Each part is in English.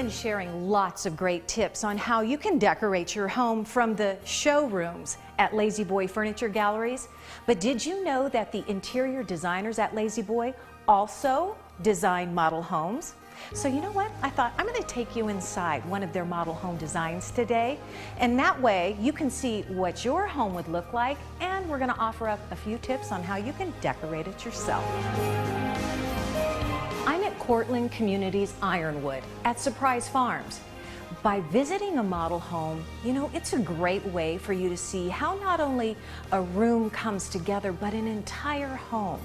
been sharing lots of great tips on how you can decorate your home from the showrooms at Lazy Boy Furniture Galleries. But did you know that the interior designers at Lazy Boy also design model homes? So you know what? I thought I'm going to take you inside one of their model home designs today. And that way you can see what your home would look like, and we're going to offer up a few tips on how you can decorate it yourself. I'm at Cortland Communities Ironwood at Surprise Farms. By visiting a model home, you know, it's a great way for you to see how not only a room comes together, but an entire home.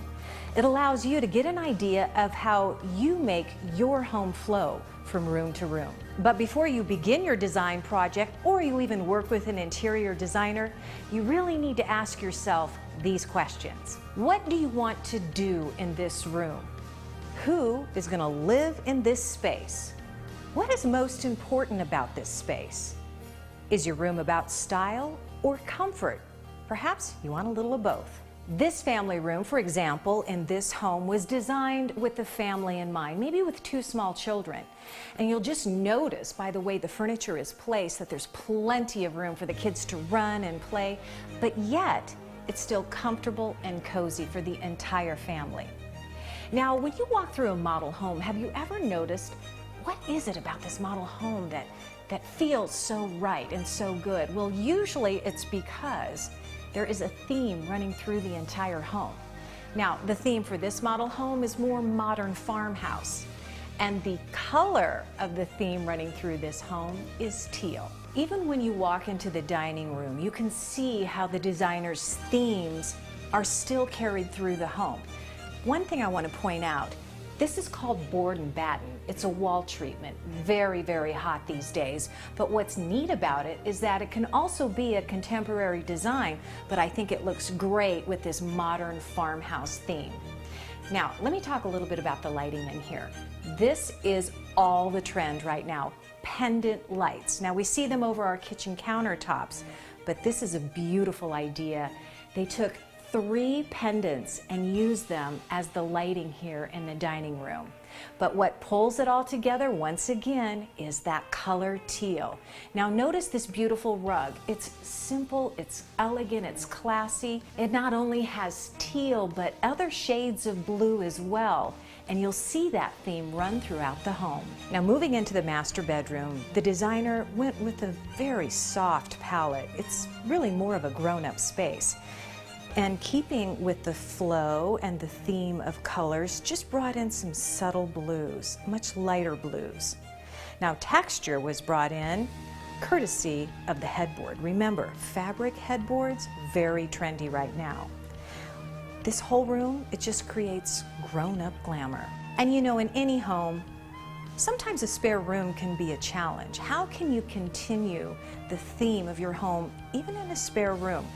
It allows you to get an idea of how you make your home flow from room to room. But before you begin your design project, or you even work with an interior designer, you really need to ask yourself these questions. What do you want to do in this room? Who is going to live in this space? What is most important about this space? Is your room about style or comfort? Perhaps you want a little of both. This family room, for example, in this home was designed with the family in mind, maybe with 2 small children. And you'll just notice by the way the furniture is placed that there's plenty of room for the kids to run and play, but yet it's still comfortable and cozy for the entire family. Now, when you walk through a model home, have you ever noticed what is it about this model home that feels so right and so good? Well, usually it's because there is a theme running through the entire home. Now, the theme for this model home is more modern farmhouse, and the color of the theme running through this home is teal. Even when you walk into the dining room, you can see how the designer's themes are still carried through the home. One thing I want to point out, this is called Board-and-Batten. It's a wall treatment, very, very hot these days. But what's neat about it is that it can also be a contemporary design, but I think it looks great with this modern farmhouse theme. Now, let me talk a little bit about the lighting in here. This is all the trend right now, pendant lights. Now, we see them over our kitchen countertops, but this is a beautiful idea. They took 3 pendants and use them as the lighting here in the dining room. But what pulls it all together once again is that color teal. Now notice this beautiful rug. It's simple, it's elegant, it's classy. It not only has teal but other shades of blue as well. And you'll see that theme run throughout the home. Now moving into the master bedroom, the designer went with a very soft palette. It's really more of a grown-up space. And keeping with the flow and the theme of colors, just brought in some subtle blues, much lighter blues. Now texture was brought in courtesy of the headboard. Remember, fabric headboards, very trendy right now. This whole room, it just creates grown-up glamour. And you know, in any home, sometimes a spare room can be a challenge. How can you continue the theme of your home even in a spare room?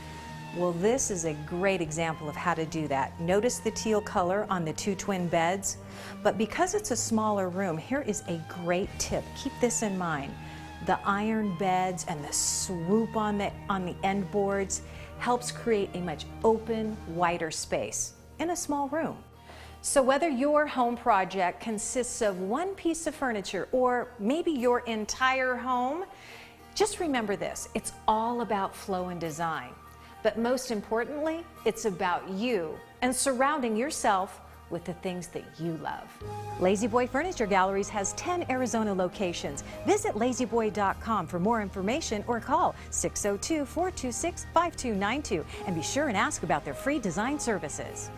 Well, this is a great example of how to do that. Notice the teal color on the 2 twin beds, but because it's a smaller room, here is a great tip. Keep this in mind. The iron beds and the swoop on the end boards helps create a much open, wider space in a small room. So whether your home project consists of one piece of furniture or maybe your entire home, just remember this, it's all about flow and design. But most importantly, it's about you and surrounding yourself with the things that you love. Lazy Boy Furniture Galleries has 10 Arizona locations. Visit lazyboy.com for more information or call 602-426-5292 and be sure and ask about their free design services.